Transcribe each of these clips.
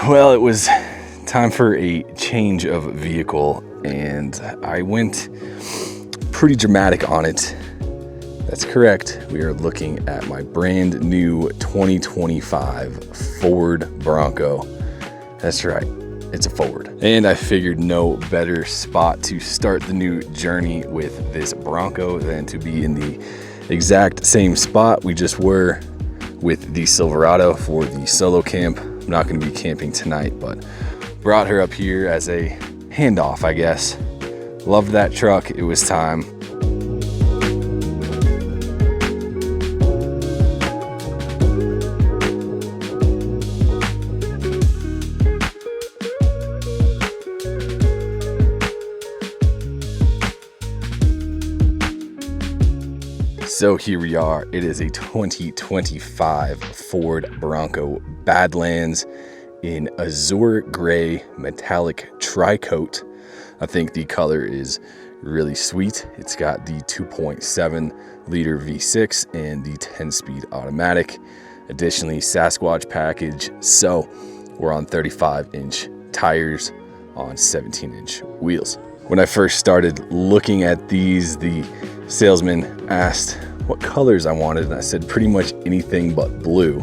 Well, it was time for a change of vehicle, and I went pretty dramatic on it. That's correct. We are looking at my brand new 2025 Ford Bronco. That's right, it's a Ford. And I figured no better spot to start the new journey with this Bronco than to be in the exact same spot we just were with the Silverado for the solo camp. I'm not going to be camping tonight, but brought her up here as a handoff, I guess. Loved that truck. It was time. So here we are. It is a 2025 Ford Bronco Badlands in azure gray metallic tri-coat. I think the color is really sweet. It's got the 2.7 liter V6 and the 10-speed automatic. Additionally, Sasquatch package. So we're on 35-inch tires on 17-inch wheels. When I first started looking at these, the salesman asked what colors I wanted, and I said pretty much anything but blue.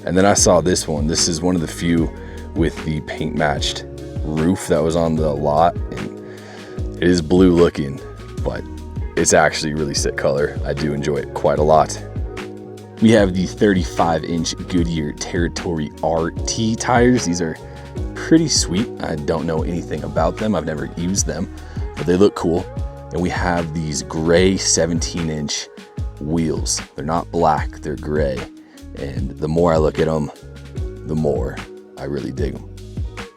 And then I saw this one. This is one of the few with the paint matched roof that was on the lot, and it is blue looking, but it's actually really sick color. I do enjoy it quite a lot. We have the 35-inch Goodyear Territory RT tires. These are pretty sweet. I don't know anything about them. I've never used them, but they look cool. And we have these gray 17-inch wheels. They're not black, they're gray. And the more I look at them, the more I really dig them.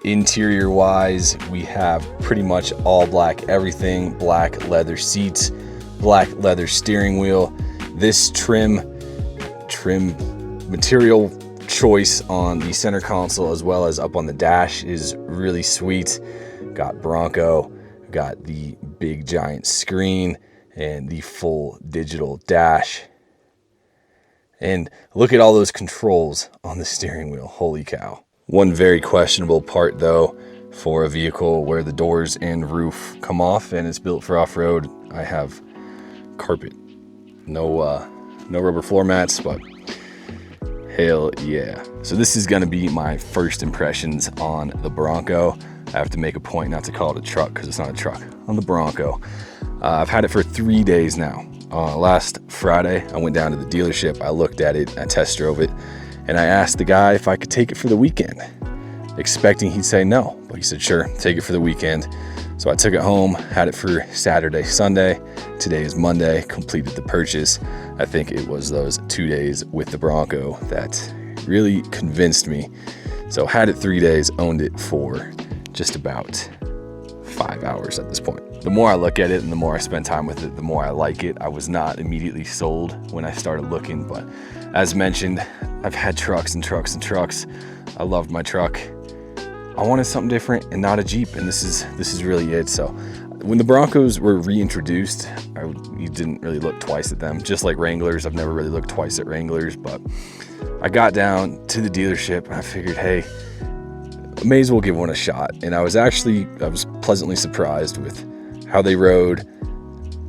Interior wise, we have pretty much all black everything. Black leather seats, black leather steering wheel. This trim material choice on the center console as well as up on the dash is really sweet. Got Bronco, got the big giant screen and the full digital dash. And look at all those controls on the steering wheel. Holy cow. One very questionable part though for a vehicle where the doors and roof come off and it's built for off-road, I have carpet. No rubber floor mats, but hell yeah. So this is gonna be my first impressions on the Bronco. I have to make a point not to call it a truck because it's not a truck. On the Bronco. I've had it for 3 days now. Last Friday, I went down to the dealership. I looked at it, I test drove it, and I asked the guy if I could take it for the weekend, expecting he'd say no. But he said, sure, take it for the weekend. So I took it home, had it for Saturday, Sunday. Today is Monday, completed the purchase. I think it was those 2 days with the Bronco that really convinced me. So had it 3 days, owned it for just about 5 hours at this point. The more I look at it and the more I spend time with it, the more I like it. I was not immediately sold when I started looking, but as mentioned, I've had trucks and trucks and trucks. I loved my truck. I wanted something different and not a Jeep, and this is really it. So when the Broncos were reintroduced, you didn't really look twice at them. Just like Wranglers, I've never really looked twice at Wranglers, but I got down to the dealership and I figured, hey, may as well give one a shot. And I was pleasantly surprised with how they rode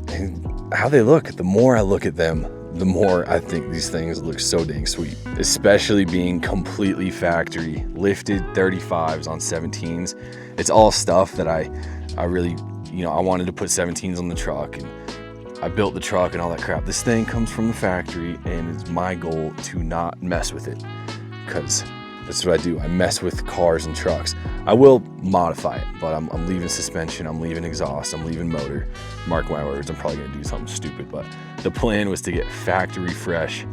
and how they look. The more I look at them, the more I think these things look so dang sweet, especially being completely factory lifted 35s on 17s. It's all stuff that I really, I wanted to put 17s on the truck, and I built the truck and all that crap. This thing comes from the factory, and it's my goal to not mess with it, because that's what I do. I mess with cars and trucks. I will modify it, but I'm leaving suspension, I'm leaving exhaust, I'm leaving motor. Mark my words, I'm probably gonna do something stupid, but the plan was to get factory fresh,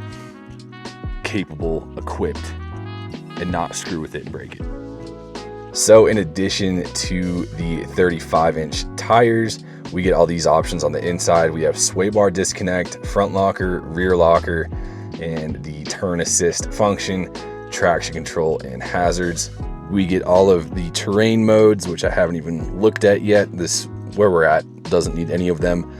capable, equipped, and not screw with it and break it. So in addition to the 35-inch tires, we get all these options on the inside. We have sway bar disconnect, front locker, rear locker, and the turn assist function, traction control, and hazards. We get all of the terrain modes, which I haven't even looked at yet. This, where we're at, doesn't need any of them.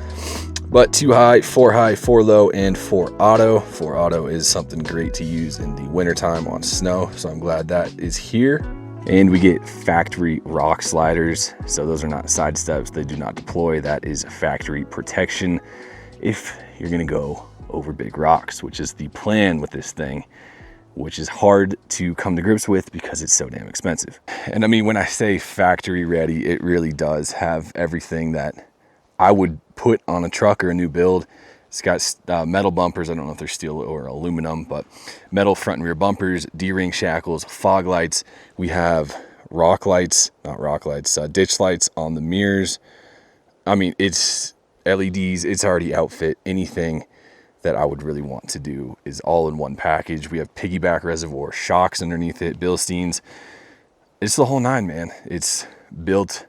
But 2 high, 4 low, and 4 auto. 4 auto is something great to use in the wintertime on snow, so I'm glad that is here. And we get factory rock sliders. So those are not side steps, they do not deploy. That is factory protection if you're gonna go over big rocks, which is the plan with this thing, which is hard to come to grips with because it's so damn expensive. And I mean, when I say factory ready, it really does have everything that I would put on a truck or a new build. It's got metal bumpers. I don't know if they're steel or aluminum, but metal front and rear bumpers, D-ring shackles, fog lights. We have rock lights, not rock lights, ditch lights on the mirrors. I mean, it's LEDs, it's already outfit. Anything that I would really want to do is all in one package. We have piggyback reservoir, shocks underneath it, Bilsteins. It's the whole nine, man. It's built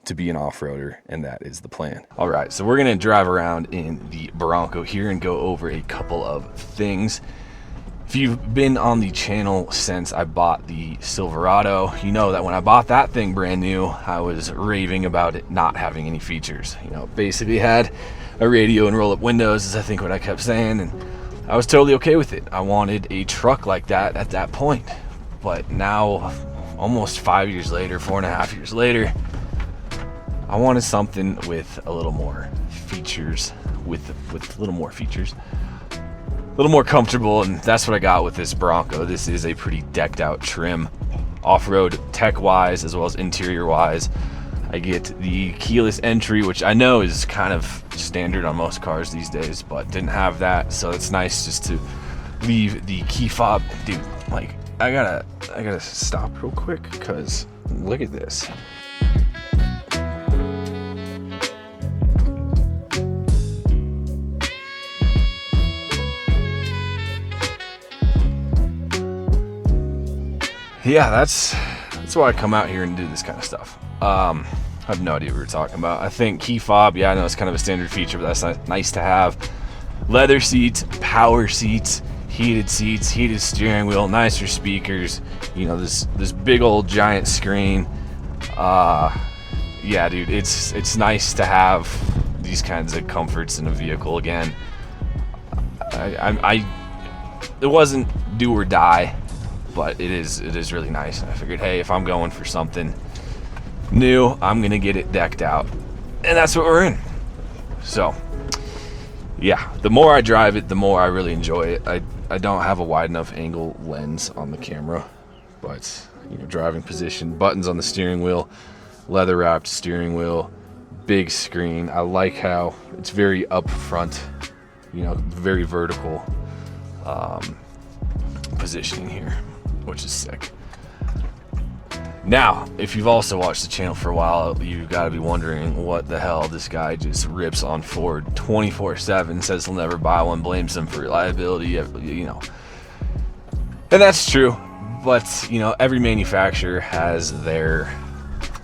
to be an off-roader, and that is the plan. All right, so we're gonna drive around in the Bronco here and go over a couple of things. If you've been on the channel since I bought the Silverado, you know that when I bought that thing brand new, I was raving about it not having any features. You know, basically had a radio and roll-up windows is I think what I kept saying, and I was totally okay with it. I wanted a truck like that at that point. But now, almost 5 years later, 4.5 years later, I wanted something with a little more features, with a little more features, a little more comfortable, and that's what I got with this Bronco. This is a pretty decked out trim, off-road tech-wise as well as interior-wise. I get the keyless entry, which I know is kind of standard on most cars these days, but didn't have that, so it's nice just to leave the key fob. Dude, like, I gotta stop real quick because look at this. Yeah, that's why I come out here and do this kind of stuff. I have no idea what we're talking about. I think key fob, yeah, I know it's kind of a standard feature, but that's nice to have. Leather seats, power seats, heated steering wheel, nicer speakers, you know, this big old giant screen. Yeah, dude, it's nice to have these kinds of comforts in a vehicle again. It wasn't do or die, but it is really nice. And I figured, hey, if I'm going for something new, I'm gonna get it decked out, and that's what we're in. So yeah, the more I drive it, the more I really enjoy it. I don't have a wide enough angle lens on the camera, but you know, driving position, buttons on the steering wheel, leather wrapped steering wheel, big screen. I like how it's very up front, you know, very vertical positioning here, which is sick. Now, if you've also watched the channel for a while, you've got to be wondering what the hell this guy just rips on Ford 24/7, says he'll never buy one, blames them for reliability, you know. And that's true, but, you know, every manufacturer has their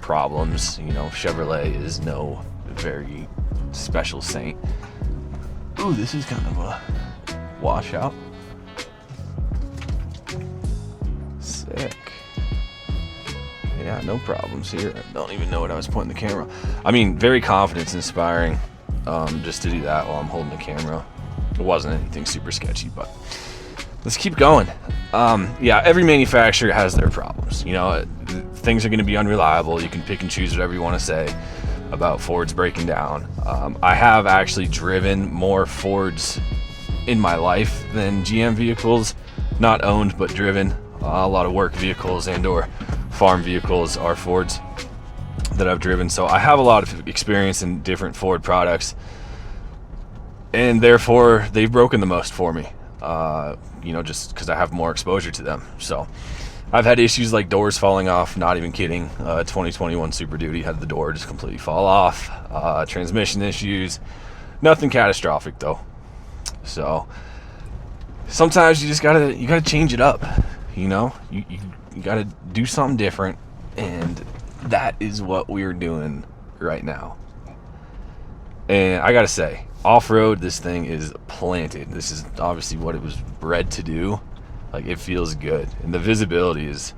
problems. You know, Chevrolet is no very special saint. Ooh, this is kind of a washout. Sick. Yeah, no problems here. I don't even know what I was pointing the camera. I mean, very confidence inspiring, just to do that while I'm holding the camera. It wasn't anything super sketchy, but let's keep going. Yeah, every manufacturer has their problems. You know, things are going to be unreliable. You can pick and choose whatever you want to say about Fords breaking down. I have actually driven more Fords in my life than GM vehicles, not owned, but driven. A lot of work vehicles and or farm vehicles are Fords that I've driven, so I have a lot of experience in different Ford products, and therefore they've broken the most for me, you know, just because I have more exposure to them. So I've had issues like doors falling off, not even kidding. 2021 Super Duty had the door just completely fall off. Transmission issues, nothing catastrophic though. So sometimes you gotta change it up. You know, you got to do something different, and that is what we're doing right now. And I got to say, off-road, this thing is planted. This is obviously what it was bred to do. Like, it feels good, and the visibility is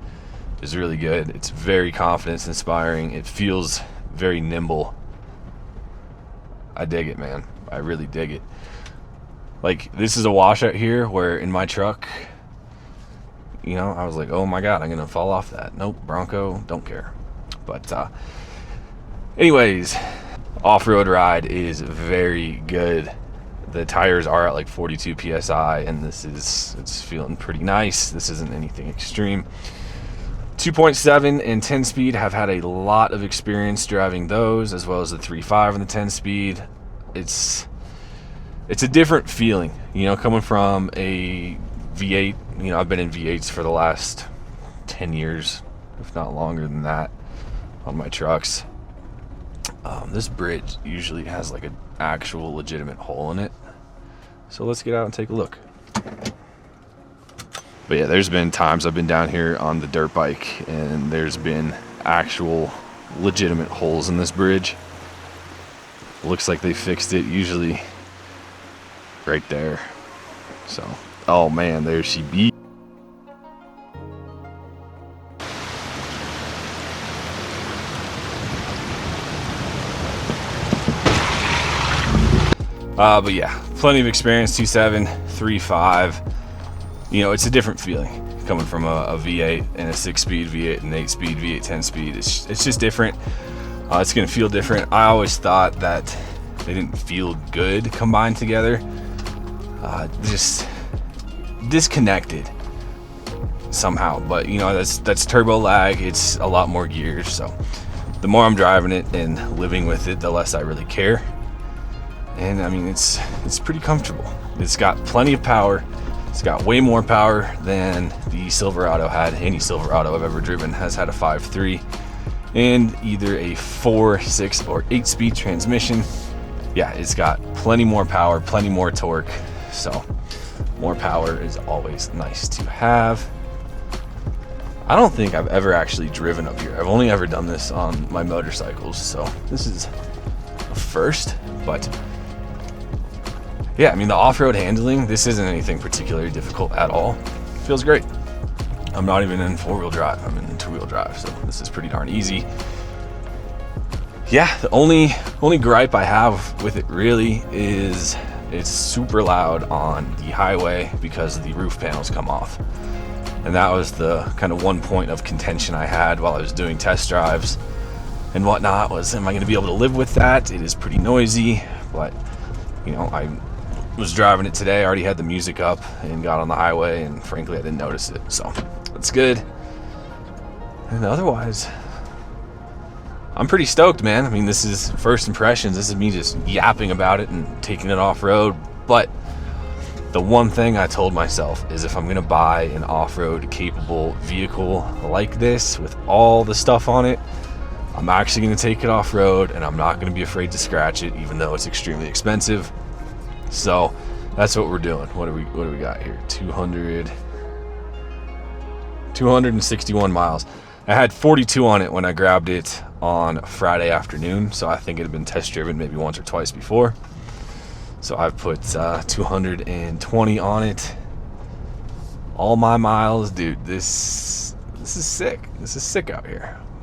really good. It's very confidence inspiring. It feels very nimble. I dig it, man. I really dig it. Like, this is a washout here where in my truck, You know, I was like, oh my God, I'm gonna fall off that. Nope, Bronco, don't care. But anyways, off-road ride is very good. The tires are at like 42 psi, and it's feeling pretty nice. This isn't anything extreme. 2.7 and 10 speed, have had a lot of experience driving those, as well as the 3.5 and the 10 speed. It's a different feeling, you know, coming from a V8. You know, I've been in V8s for the last 10 years, if not longer than that, on my trucks. This bridge usually has like an actual legitimate hole in it. So let's get out and take a look. But yeah, there's been times I've been down here on the dirt bike and there's been actual legitimate holes in this bridge. Looks like they fixed it, usually right there. So, oh man, there she be. But yeah, plenty of experience. 2.7, 3.5. You know, it's a different feeling coming from a V8 and a 6-speed V8 and 8-speed V8 10-speed. It's just different. It's gonna feel different. I always thought that they didn't feel good combined together. Just disconnected somehow. But you know, that's turbo lag. It's a lot more gears. So the more I'm driving it and living with it, the less I really care. And I mean, it's pretty comfortable. It's got plenty of power. It's got way more power than the Silverado had. Any Silverado I've ever driven has had a 5.3 and either a 4, 6, or 8-speed transmission. Yeah, it's got plenty more power, plenty more torque. So more power is always nice to have. I don't think I've ever actually driven up here. I've only ever done this on my motorcycles. So this is a first, but yeah, I mean, the off-road handling, this isn't anything particularly difficult at all. Feels great. I'm not even in 4-wheel drive, I'm in 2-wheel drive, so this is pretty darn easy. Yeah, the only gripe I have with it really is it's super loud on the highway because the roof panels come off. And that was the kind of one point of contention I had while I was doing test drives and whatnot, was am I gonna be able to live with that? It is pretty noisy, but you know, I was driving it today, I already had the music up and got on the highway, and frankly I didn't notice it, so that's good. And otherwise, I'm pretty stoked, man. I mean, this is first impressions. This is me just yapping about it and taking it off-road. But the one thing I told myself is if I'm gonna buy an off-road capable vehicle like this with all the stuff on it, I'm actually gonna take it off-road and I'm not gonna be afraid to scratch it, even though it's extremely expensive. So that's what we're doing. What do we got here? 261 miles. I had 42 on it when I grabbed it on Friday afternoon, so I think it had been test driven maybe once or twice before. So I've put 220 on it. All my miles, dude. This is sick. This is sick out here.